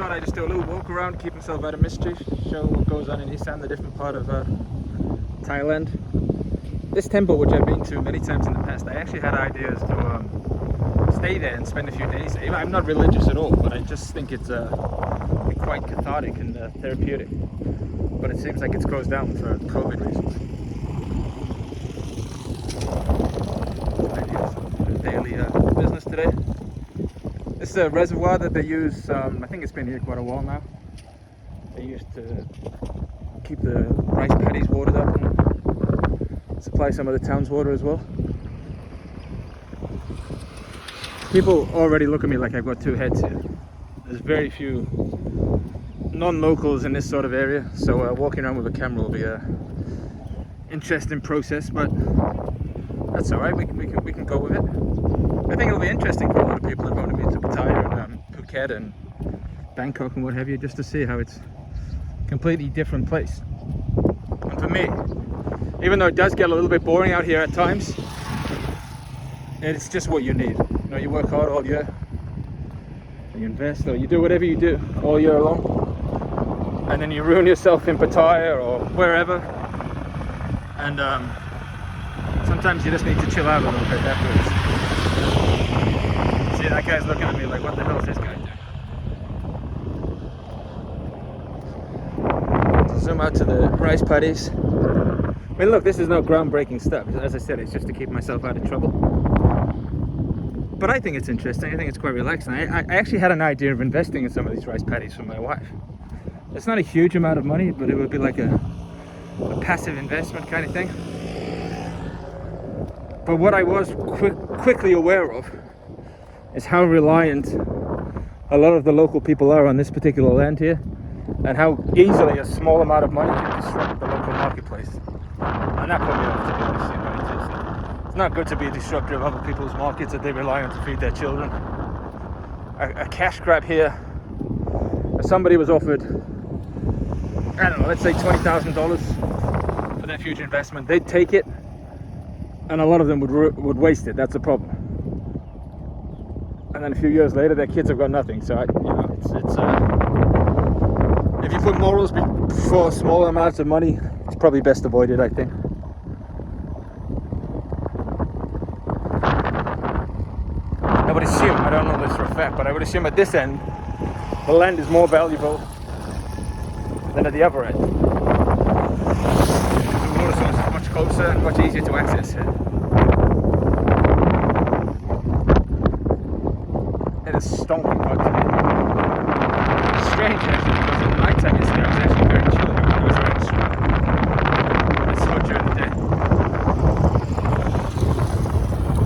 thought I'd just do a little walk around, keep myself out of mischief, show what goes on in Isan, the different part of Thailand. This temple, which I've been to many times in the past, I actually had ideas to stay there and spend a few days. I'm not religious at all, but I just think it's quite cathartic and therapeutic. But it seems like it's closed down for COVID reasons. Daily business today. This is a reservoir that they use, I think it's been here quite a while now. They used to keep the rice paddies watered up and supply some of the town's water as well. People already look at me like I've got two heads here. There's very few non-locals in this sort of area, so walking around with a camera will be an interesting process, but that's alright, we can go with it. I think it'll be interesting for a lot of people that want to be to Pattaya and Phuket and Bangkok and what have you, just to see how it's a completely different place. And for me, even though it does get a little bit boring out here at times, it's just what you need. You know, you work hard all year, you invest, or you do whatever you do all year long, and then you ruin yourself in Pattaya or wherever, and sometimes you just need to chill out a little bit afterwards. See, that guy's looking at me like, what the hell is this guy doing? Zoom out to the rice paddies. I mean, look, this is no groundbreaking stuff. As I said, it's just to keep myself out of trouble. But I think it's interesting. I think it's quite relaxing. I actually had an idea of investing in some of these rice paddies for my wife. It's not a huge amount of money, but it would be like a passive investment kind of thing. But what I was quickly aware of is how reliant a lot of the local people are on this particular land here, and how easily a small amount of money can disrupt the local marketplace. And that put me off, to be honest. You know, it's not good to be a disruptor of other people's markets that they rely on to feed their children. A cash grab here. If somebody was offered, I don't know, let's say $20,000 for their future investment, they'd take it, and a lot of them would waste it. That's a problem. And then a few years later, their kids have got nothing. So if you put morals before small amounts of money, it's probably best avoided, I think. I would assume, I don't know this for a fact, but I would assume at this end, the land is more valuable than at the other end. The water source is much closer and much easier to access here. It is stonking hot today. It's strange actually, because at night time yesterday I was actually very chill. Everybody was very strong. It's hot during the day.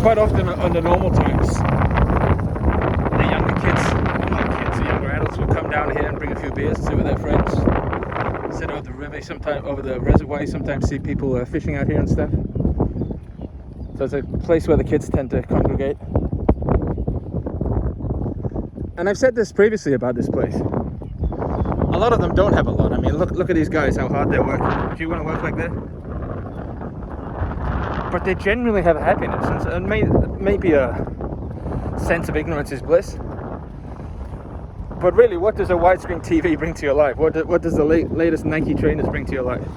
Quite often under normal times, the younger kids, the younger adults will come down here and bring a few beers to sit with their friends. Sit over the river, sometimes over the reservoir, you sometimes see people fishing out here and stuff. So it's a place where the kids tend to congregate. And I've said this previously about this place. A lot of them don't have a lot. I mean, look at these guys, how hard they're working. Do you want to work like that? But they genuinely have happiness, and maybe a sense of ignorance is bliss. But really, what does a widescreen TV bring to your life? What does the latest Nike trainers bring to your life?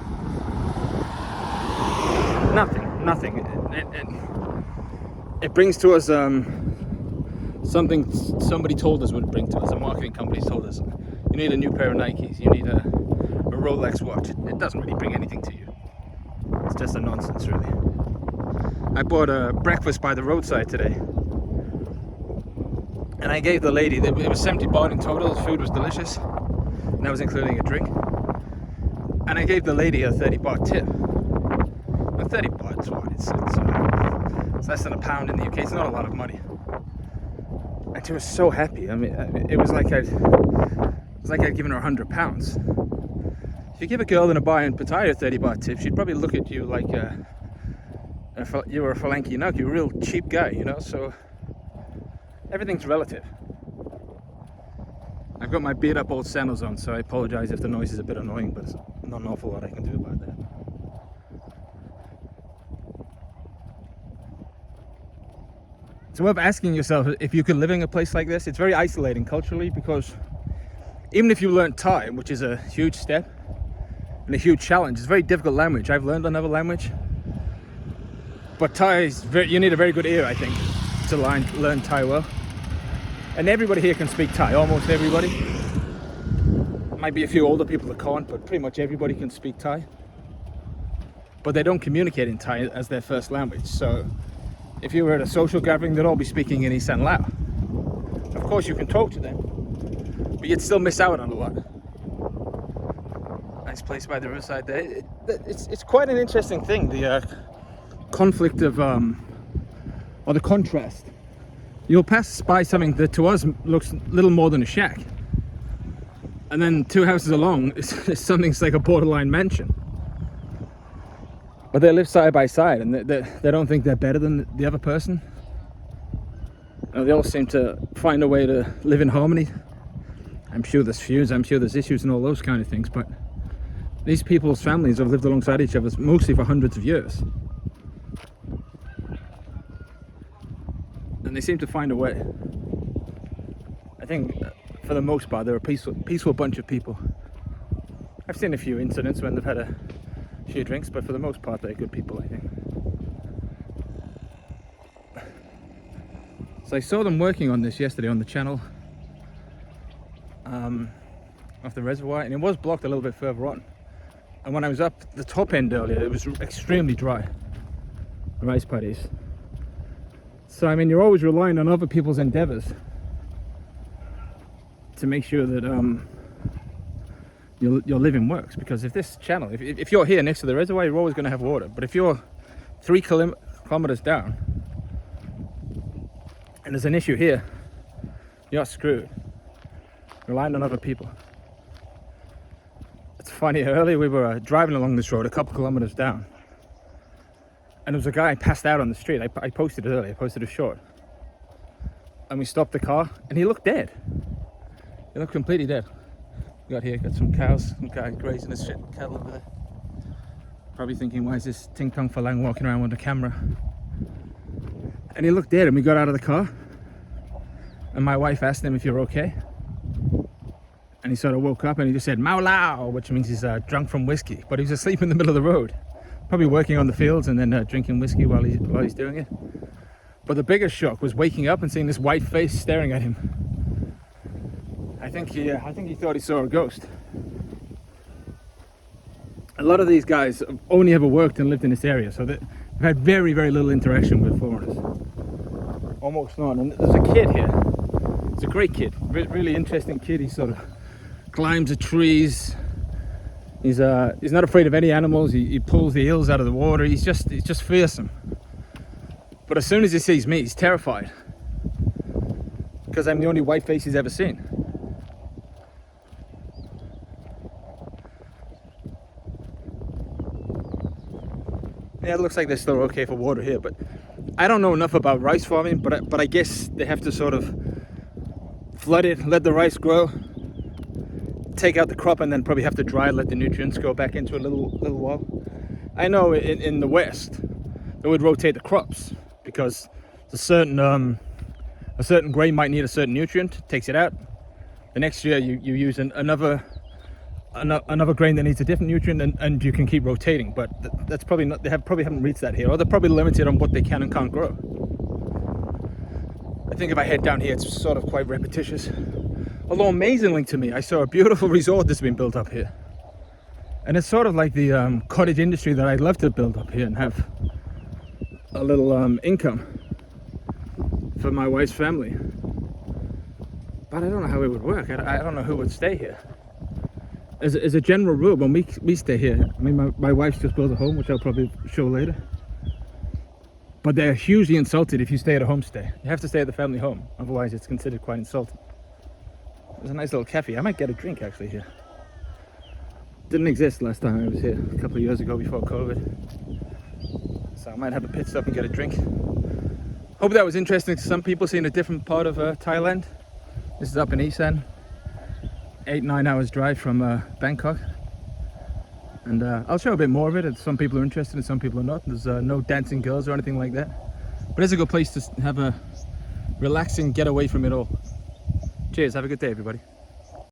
Nothing. It brings to us something somebody told us would bring to us. A marketing company told us, you need a new pair of Nikes, you need a Rolex watch. It doesn't really bring anything to you. It's just a nonsense, really. I bought a breakfast by the roadside today, and I gave the lady, it was 70 baht in total. The food was delicious, and that was including a drink. And I gave the lady a 30 baht tip. Now 30 baht is what? It's less than a pound in the UK. It's not a lot of money. And she was so happy. I mean, it was like I'd given her £100. If you give a girl in a bar in Pattaya a 30 baht tip, she'd probably look at you like you were a Falanki Nug, you're a real cheap guy, you know. So everything's relative. I've got my beat up old sandals on, so I apologize if the noise is a bit annoying, but there's not an awful lot I can do about that. It's worth asking yourself if you could live in a place like this. It's very isolating culturally, because even if you learn Thai, which is a huge step and a huge challenge, it's a very difficult language. I've learned another language, but Thai is you need a very good ear, I think, to learn Thai well. And everybody here can speak Thai, almost everybody. Might be a few older people that can't, but pretty much everybody can speak Thai. But they don't communicate in Thai as their first language. So if you were at a social gathering, they'd all be speaking in Isan Lao. Of course you can talk to them, but you'd still miss out on a lot. Nice place by the riverside there. It's quite an interesting thing, the conflict of, or the contrast. You'll pass by something that to us looks little more than a shack. And then 2 houses along, it's something's like a borderline mansion. But they live side by side, and they don't think they're better than the other person. They all seem to find a way to live in harmony. I'm sure there's feuds, I'm sure there's issues and all those kind of things, but these people's families have lived alongside each other mostly for hundreds of years. And they seem to find a way. I think for the most part they're a peaceful bunch of people. I've seen a few incidents when they've had a few drinks, but for the most part they're good people, I think. So I saw them working on this yesterday on the channel off the reservoir, and it was blocked a little bit further on. And when I was up the top end earlier, it was extremely dry, the rice paddies. So I mean, you're always relying on other people's endeavors to make sure that your living works. Because if this channel, if you're here next to the reservoir, you're always going to have water. But if you're 3 kilometers down and there's an issue here, you're screwed, relying on other people. It's funny, earlier we were driving along this road a couple kilometers down, and there was a guy passed out on the street. I posted it earlier, I posted a short. And we stopped the car, and he looked dead. He looked completely dead. We got here, got some cows, some guy grazing his shit, cattle over there. Probably thinking, why is this Ting Tong Falang walking around with a camera? And he looked dead, and we got out of the car. And my wife asked him if you're okay. And he sort of woke up and he just said, Mao Lao, which means he's drunk from whiskey. But he was asleep in the middle of the road. Probably working on the fields and then drinking whiskey while he's doing it. But the biggest shock was waking up and seeing this white face staring at him. I think he thought he saw a ghost. A lot of these guys have only ever worked and lived in this area, so they've had very, very little interaction with foreigners. Almost none. And there's a kid here. It's a great kid, really interesting kid. He sort of climbs the trees. He's not afraid of any animals. He pulls the eels out of the water. He's just fearsome. But as soon as he sees me, he's terrified, because I'm the only white face he's ever seen. Yeah, it looks like they're still okay for water here, but I don't know enough about rice farming, but I guess they have to sort of flood it, let the rice grow, take out the crop, and then probably have to dry it, let the nutrients go back into a little while. I know in the West they would rotate the crops, because a certain grain might need a certain nutrient, takes it out. The next year you use another grain that needs a different nutrient, and you can keep rotating. But that's probably not, probably haven't reached that here, or they're probably limited on what they can and can't grow. I think if I head down here, it's sort of quite repetitious. Although amazingly to me, I saw a beautiful resort that's been built up here. And it's sort of like the cottage industry that I'd love to build up here and have a little income for my wife's family. But I don't know how it would work. I don't know who would stay here. As a general rule, when we stay here, I mean, my wife's just built a home, which I'll probably show later. But they're hugely insulted if you stay at a homestay. You have to stay at the family home, otherwise it's considered quite insulting. There's a nice little cafe. I might get a drink actually here. Didn't exist last time I was here, a couple of years ago before COVID. So I might have a pit stop and get a drink. Hope that was interesting to some people, seeing a different part of Thailand. This is up in Isan. 8-9 hours drive from Bangkok. And I'll show a bit more of it. Some people are interested and some people are not. There's no dancing girls or anything like that. But it's a good place to have a relaxing get away from it all. Cheers, have a good day everybody.